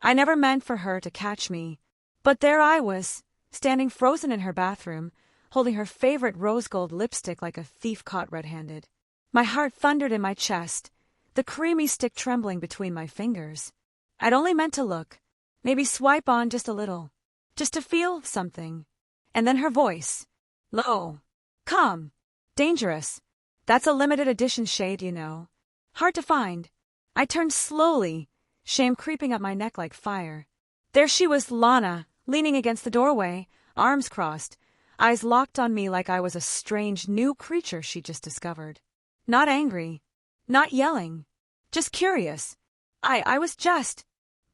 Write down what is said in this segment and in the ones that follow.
I never meant for her to catch me. But there I was, standing frozen in her bathroom, holding her favorite rose gold lipstick like a thief caught red-handed. My heart thundered in my chest, the creamy stick trembling between my fingers. I'd only meant to look, maybe swipe on just a little, just to feel something. And then her voice. Low. Calm. Dangerous. That's a limited edition shade, you know. Hard to find. I turned slowly, shame creeping up my neck like fire. There she was, Lana, leaning against the doorway, arms crossed, eyes locked on me like I was a strange new creature she'd just discovered. Not angry. Not yelling. Just curious. I was just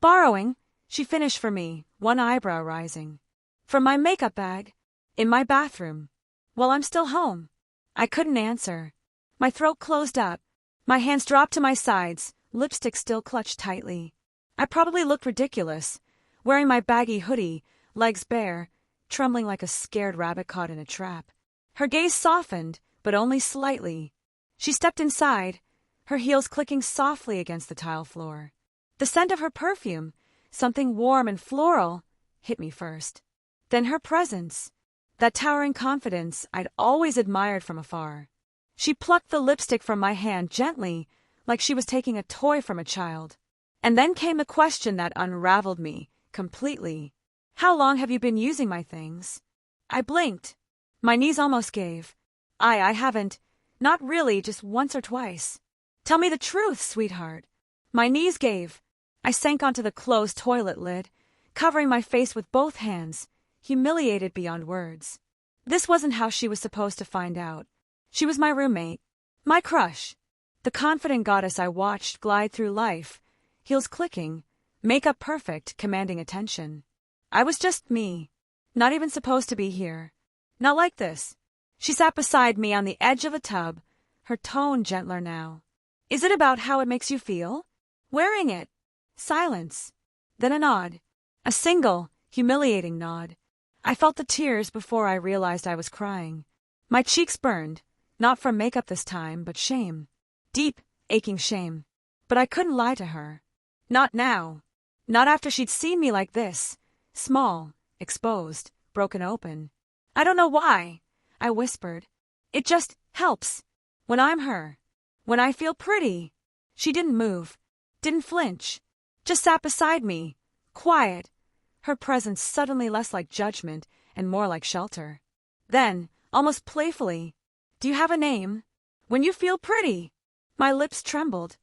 borrowing, she finished for me, one eyebrow rising. From my makeup bag. In my bathroom. Well, I'm still home. I couldn't answer. My throat closed up. My hands dropped to my sides, lipstick still clutched tightly. I probably looked ridiculous, wearing my baggy hoodie, legs bare, trembling like a scared rabbit caught in a trap. Her gaze softened, but only slightly. She stepped inside, her heels clicking softly against the tile floor. The scent of her perfume, something warm and floral, hit me first. Then her presence, that towering confidence I'd always admired from afar. She plucked the lipstick from my hand gently, like she was taking a toy from a child. And then came the question that unraveled me completely. How long have you been using my things? I blinked. My knees almost gave. I haven't. Not really, just once or twice. Tell me the truth, sweetheart. My knees gave. I sank onto the closed toilet lid, covering my face with both hands, humiliated beyond words. This wasn't how she was supposed to find out. She was my roommate, my crush, the confident goddess I watched glide through life, heels clicking, makeup perfect, commanding attention. I was just me, not even supposed to be here. Not like this. She sat beside me on the edge of the tub, her tone gentler now. Is it about how it makes you feel? Wearing it. Silence. Then a nod. A single, humiliating nod. I felt the tears before I realized I was crying. My cheeks burned, not from makeup this time, but shame. Deep, aching shame. But I couldn't lie to her. Not now. Not after she'd seen me like this. Small, exposed, broken open. I don't know why, I whispered. It just helps. When I'm her. When I feel pretty. She didn't move. Didn't flinch. Just sat beside me. Quiet. Her presence suddenly less like judgment and more like shelter. Then, almost playfully, do you have a name? When you feel pretty. My lips trembled.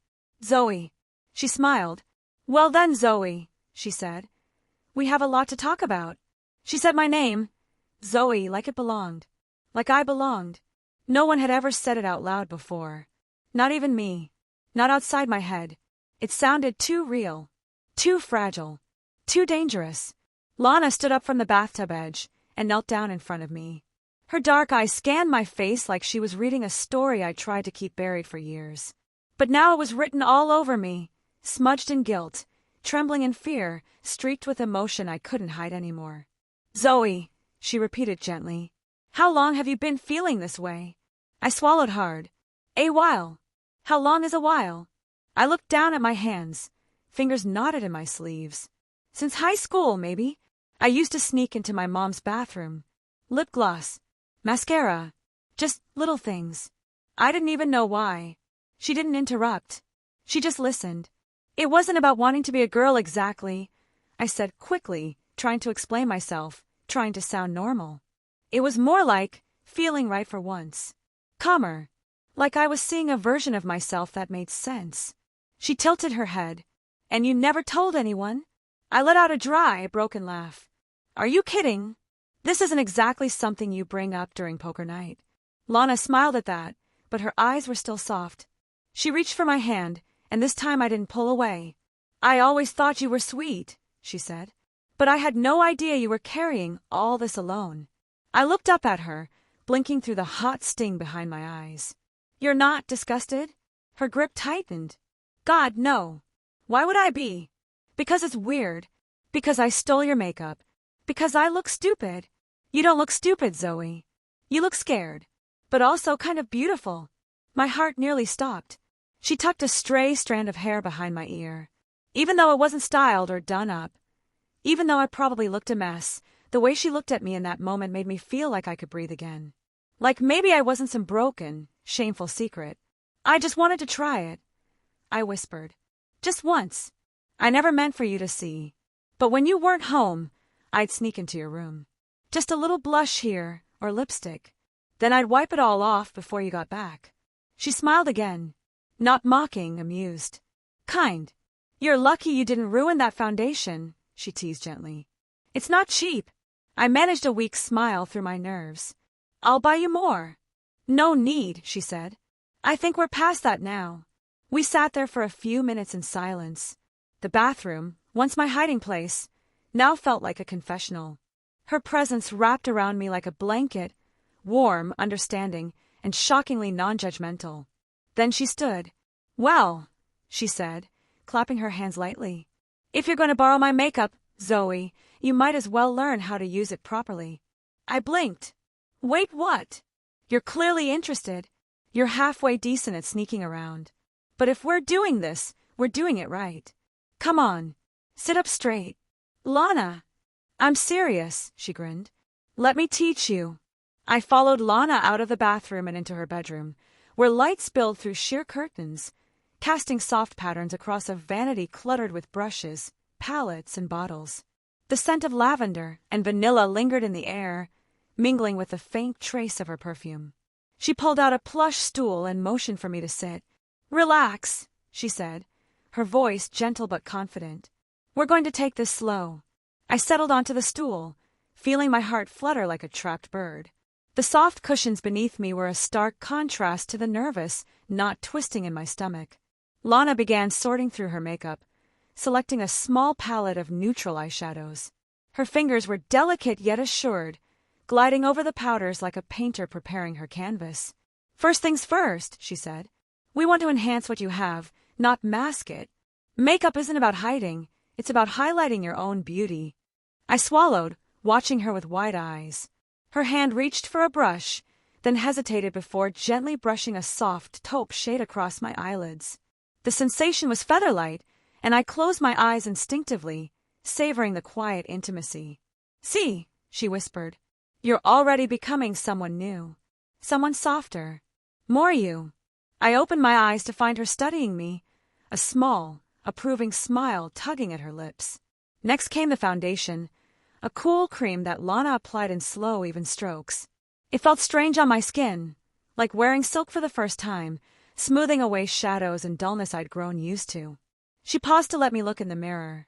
Zoe. She smiled. Well then, Zoe, she said. We have a lot to talk about. She said my name. Zoe, like it belonged. Like I belonged. No one had ever said it out loud before. Not even me. Not outside my head. It sounded too real. Too fragile. Too dangerous. Lana stood up from the bathtub edge and knelt down in front of me. Her dark eyes scanned my face like she was reading a story I tried to keep buried for years. But now it was written all over me, smudged in guilt, trembling in fear, streaked with emotion I couldn't hide anymore. Zoe, she repeated gently. How long have you been feeling this way? I swallowed hard. A while. How long is a while? I looked down at my hands, fingers knotted in my sleeves. Since high school, maybe. I used to sneak into my mom's bathroom. Lip gloss. Mascara. Just little things. I didn't even know why. She didn't interrupt. She just listened. It wasn't about wanting to be a girl exactly, I said quickly, trying to explain myself, trying to sound normal. It was more like feeling right for once. Calmer. Like I was seeing a version of myself that made sense. She tilted her head. And you never told anyone? I let out a dry, broken laugh. Are you kidding? This isn't exactly something you bring up during poker night. Lana smiled at that, but her eyes were still soft. She reached for my hand, and this time I didn't pull away. I always thought you were sweet, she said. But I had no idea you were carrying all this alone. I looked up at her, blinking through the hot sting behind my eyes. You're not disgusted? Her grip tightened. God, no. Why would I be? Because it's weird. Because I stole your makeup. Because I look stupid. You don't look stupid, Zoe. You look scared. But also kind of beautiful. My heart nearly stopped. She tucked a stray strand of hair behind my ear. Even though it wasn't styled or done up, even though I probably looked a mess, the way she looked at me in that moment made me feel like I could breathe again. Like maybe I wasn't some broken, shameful secret. I just wanted to try it, I whispered. Just once. I never meant for you to see. But when you weren't home, I'd sneak into your room. Just a little blush here, or lipstick. Then I'd wipe it all off before you got back. She smiled again. Not mocking, amused. Kind. You're lucky you didn't ruin that foundation, she teased gently. It's not cheap. I managed a weak smile through my nerves. I'll buy you more. No need, she said. I think we're past that now. We sat there for a few minutes in silence. The bathroom, once my hiding place, now felt like a confessional. Her presence wrapped around me like a blanket, warm, understanding, and shockingly non-judgmental. Then she stood. Well, she said, clapping her hands lightly. If you're going to borrow my makeup, Zoe, you might as well learn how to use it properly. I blinked. Wait, what? You're clearly interested. You're halfway decent at sneaking around. But if we're doing this, we're doing it right. Come on. Sit up straight. Lana. I'm serious, she grinned. Let me teach you. I followed Lana out of the bathroom and into her bedroom, where light spilled through sheer curtains, casting soft patterns across a vanity cluttered with brushes, palettes, and bottles. The scent of lavender and vanilla lingered in the air, mingling with the faint trace of her perfume. She pulled out a plush stool and motioned for me to sit. Relax, she said, her voice gentle but confident. We're going to take this slow. I settled onto the stool, feeling my heart flutter like a trapped bird. The soft cushions beneath me were a stark contrast to the nervous, knot twisting in my stomach. Lana began sorting through her makeup, selecting a small palette of neutral eyeshadows. Her fingers were delicate yet assured, gliding over the powders like a painter preparing her canvas. First things first, she said. We want to enhance what you have, not mask it. Makeup isn't about hiding, it's about highlighting your own beauty. I swallowed, watching her with wide eyes. Her hand reached for a brush, then hesitated before gently brushing a soft taupe shade across my eyelids. The sensation was featherlight, and I closed my eyes instinctively, savoring the quiet intimacy. See, she whispered, you're already becoming someone new. Someone softer. More you. I opened my eyes to find her studying me, a small, approving smile tugging at her lips. Next came the foundation, a cool cream that Lana applied in slow, even strokes. It felt strange on my skin, like wearing silk for the first time, smoothing away shadows and dullness I'd grown used to. She paused to let me look in the mirror.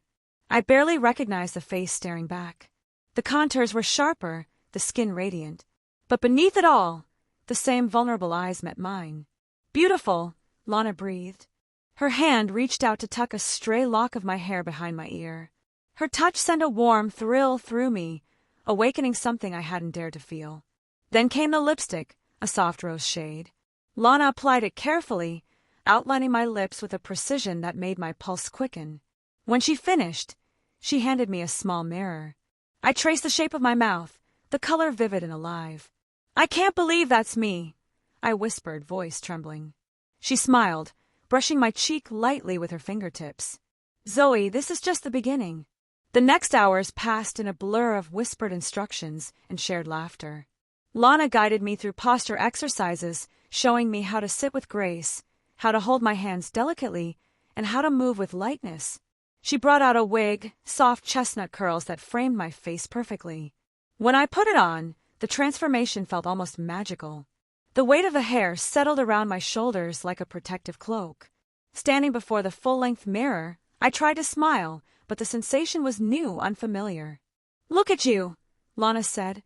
I barely recognized the face staring back. The contours were sharper, the skin radiant. But beneath it all, the same vulnerable eyes met mine. Beautiful, Lana breathed. Her hand reached out to tuck a stray lock of my hair behind my ear. Her touch sent a warm thrill through me, awakening something I hadn't dared to feel. Then came the lipstick, a soft rose shade. Lana applied it carefully, outlining my lips with a precision that made my pulse quicken. When she finished, she handed me a small mirror. I traced the shape of my mouth, the color vivid and alive. I can't believe that's me, I whispered, voice trembling. She smiled, brushing my cheek lightly with her fingertips. Zoe, this is just the beginning. The next hours passed in a blur of whispered instructions and shared laughter. Lana guided me through posture exercises, showing me how to sit with grace, how to hold my hands delicately, and how to move with lightness. She brought out a wig, soft chestnut curls that framed my face perfectly. When I put it on, the transformation felt almost magical. The weight of the hair settled around my shoulders like a protective cloak. Standing before the full-length mirror, I tried to smile, but the sensation was new, unfamiliar. Look at you, Lana said,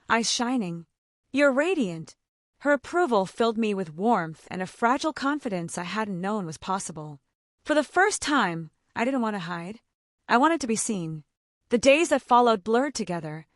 eyes shining. You're radiant. Her approval filled me with warmth and a fragile confidence I hadn't known was possible. For the first time, I didn't want to hide. I wanted to be seen. The days that followed blurred together,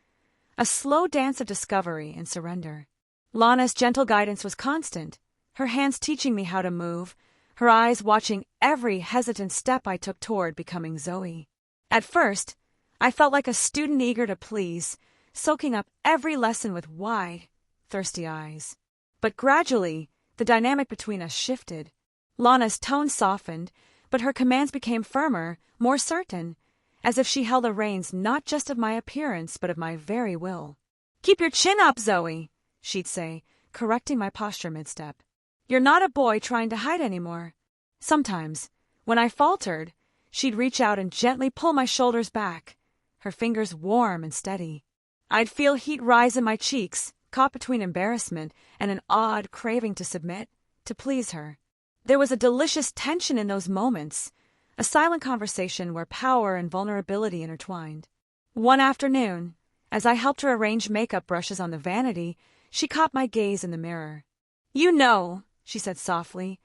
a slow dance of discovery and surrender. Lana's gentle guidance was constant, her hands teaching me how to move, her eyes watching every hesitant step I took toward becoming Zoe. At first, I felt like a student eager to please, soaking up every lesson with wide, thirsty eyes. But gradually, the dynamic between us shifted. Lana's tone softened, but her commands became firmer, more certain, as if she held the reins not just of my appearance but of my very will. "Keep your chin up, Zoe," she'd say, correcting my posture mid-step. "You're not a boy trying to hide anymore." Sometimes, when I faltered, she'd reach out and gently pull my shoulders back, her fingers warm and steady. I'd feel heat rise in my cheeks, caught between embarrassment and an odd craving to submit, to please her. There was a delicious tension in those moments, a silent conversation where power and vulnerability intertwined. One afternoon, as I helped her arrange makeup brushes on the vanity, she caught my gaze in the mirror. "You know," she said softly,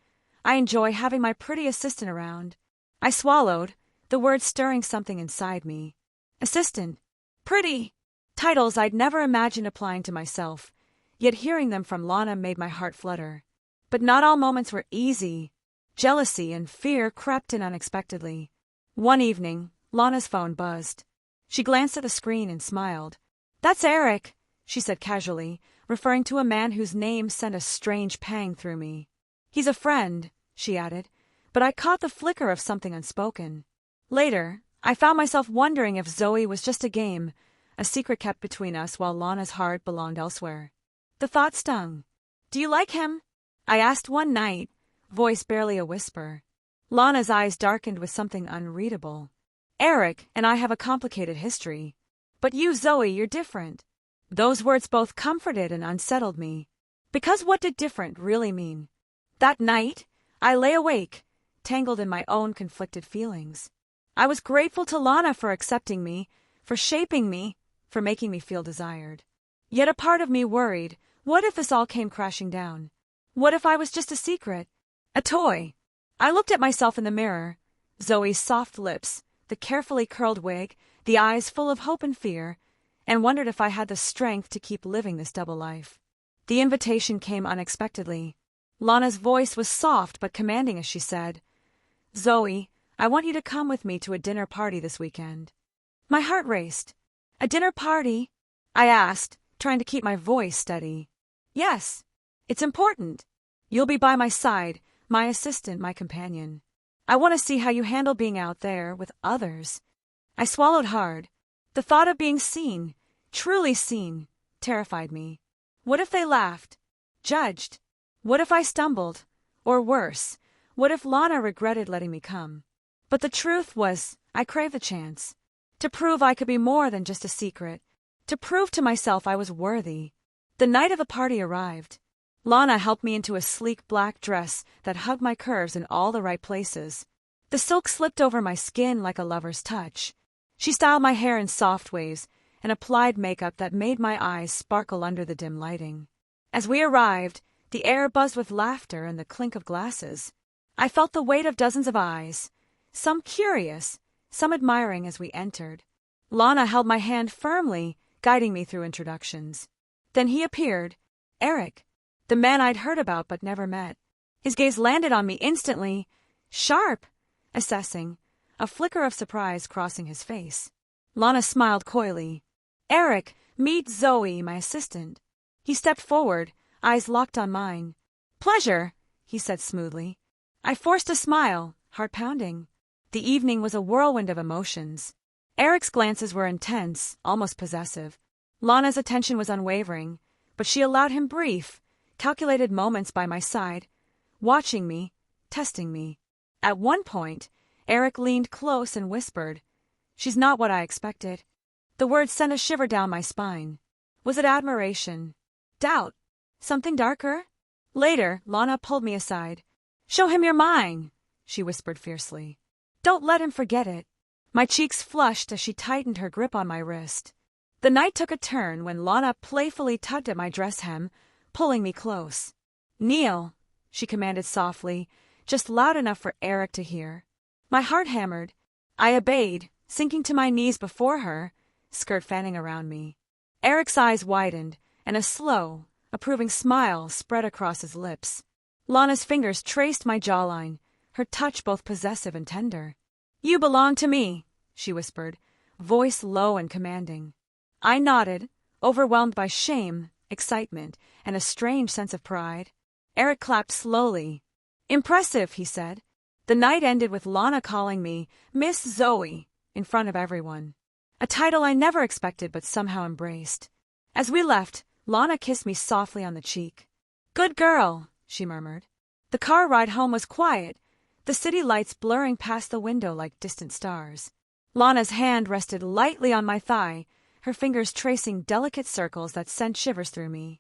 "I enjoy having my pretty assistant around." I swallowed, the words stirring something inside me. Assistant. Pretty. Titles I'd never imagined applying to myself, yet hearing them from Lana made my heart flutter. But not all moments were easy. Jealousy and fear crept in unexpectedly. One evening, Lana's phone buzzed. She glanced at the screen and smiled. "That's Eric," she said casually, referring to a man whose name sent a strange pang through me. "He's a friend," she added, but I caught the flicker of something unspoken. Later, I found myself wondering if Zoe was just a game, a secret kept between us while Lana's heart belonged elsewhere. The thought stung. "Do you like him?" I asked one night, voice barely a whisper. Lana's eyes darkened with something unreadable. "Eric and I have a complicated history. But you, Zoe, you're different." Those words both comforted and unsettled me. Because what did different really mean? That night, I lay awake, tangled in my own conflicted feelings. I was grateful to Lana for accepting me, for shaping me, for making me feel desired. Yet a part of me worried, what if this all came crashing down? What if I was just a secret? A toy? I looked at myself in the mirror. Zoe's soft lips, the carefully curled wig, the eyes full of hope and fear, and wondered if I had the strength to keep living this double life. The invitation came unexpectedly. Lana's voice was soft but commanding as she said, "Zoe, I want you to come with me to a dinner party this weekend." My heart raced. "A dinner party?" I asked, trying to keep my voice steady. "Yes. It's important. You'll be by my side, my assistant, my companion. I want to see how you handle being out there with others." I swallowed hard. The thought of being seen, truly seen, terrified me. What if they laughed? Judged? What if I stumbled? Or worse, what if Lana regretted letting me come? But the truth was, I craved the chance. To prove I could be more than just a secret. To prove to myself I was worthy. The night of the party arrived. Lana helped me into a sleek black dress that hugged my curves in all the right places. The silk slipped over my skin like a lover's touch. She styled my hair in soft waves and applied makeup that made my eyes sparkle under the dim lighting. As we arrived, the air buzzed with laughter and the clink of glasses. I felt the weight of dozens of eyes, some curious, some admiring as we entered. Lana held my hand firmly, guiding me through introductions. Then he appeared, Eric, the man I'd heard about but never met. His gaze landed on me instantly, sharp, assessing, a flicker of surprise crossing his face. Lana smiled coyly. "Eric, meet Zoe, my assistant." He stepped forward, eyes locked on mine. "Pleasure," he said smoothly. I forced a smile, heart pounding. The evening was a whirlwind of emotions. Eric's glances were intense, almost possessive. Lana's attention was unwavering, but she allowed him brief, calculated moments by my side, watching me, testing me. At one point, Eric leaned close and whispered, "She's not what I expected." The words sent a shiver down my spine. Was it admiration? Doubt? Something darker? Later, Lana pulled me aside. "Show him you're mine," she whispered fiercely. "Don't let him forget it." My cheeks flushed as she tightened her grip on my wrist. The night took a turn when Lana playfully tugged at my dress hem, pulling me close. "Kneel," she commanded softly, just loud enough for Eric to hear. My heart hammered. I obeyed, sinking to my knees before her, skirt fanning around me. Eric's eyes widened, and a slow, approving smile spread across his lips. Lana's fingers traced my jawline, her touch both possessive and tender. "You belong to me," she whispered, voice low and commanding. I nodded, overwhelmed by shame, excitement, and a strange sense of pride. Eric clapped slowly. "Impressive," he said. The night ended with Lana calling me Miss Zoe in front of everyone. A title I never expected but somehow embraced. As we left, Lana kissed me softly on the cheek. "Good girl," she murmured. The car ride home was quiet, the city lights blurring past the window like distant stars. Lana's hand rested lightly on my thigh, her fingers tracing delicate circles that sent shivers through me.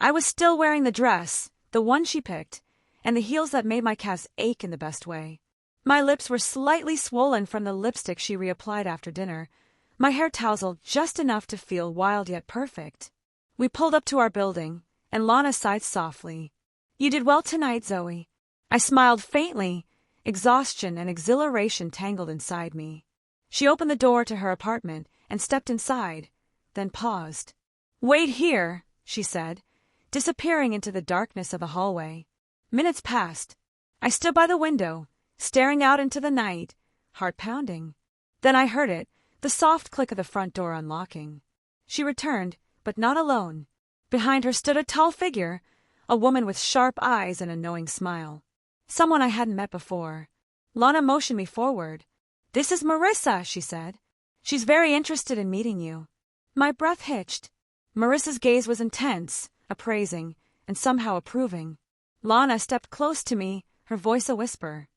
I was still wearing the dress, the one she picked, and the heels that made my calves ache in the best way. My lips were slightly swollen from the lipstick she reapplied after dinner, my hair tousled just enough to feel wild yet perfect. We pulled up to our building, and Lana sighed softly. "You did well tonight, Zoe." I smiled faintly, exhaustion and exhilaration tangled inside me. She opened the door to her apartment and stepped inside, then paused. "Wait here," she said, disappearing into the darkness of the hallway. Minutes passed. I stood by the window, staring out into the night, heart pounding. Then I heard it, the soft click of the front door unlocking. She returned, but not alone. Behind her stood a tall figure, a woman with sharp eyes and a knowing smile. Someone I hadn't met before. Lana motioned me forward. "This is Marissa," she said. "She's very interested in meeting you." My breath hitched. Marissa's gaze was intense, appraising, and somehow approving. Lana stepped close to me, her voice a whisper.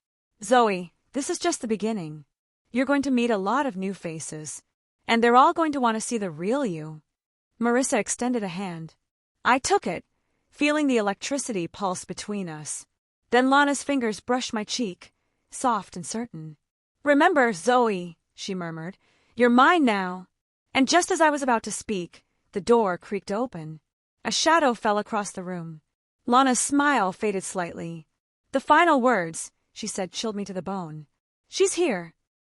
"Zoe, this is just the beginning. You're going to meet a lot of new faces, and they're all going to want to see the real you." Marissa extended a hand. I took it, feeling the electricity pulse between us. Then Lana's fingers brushed my cheek, soft and certain. "Remember, Zoe," she murmured, "you're mine now." And just as I was about to speak, the door creaked open. A shadow fell across the room. Lana's smile faded slightly. "The final words," she said, chilled me to the bone. "She's here."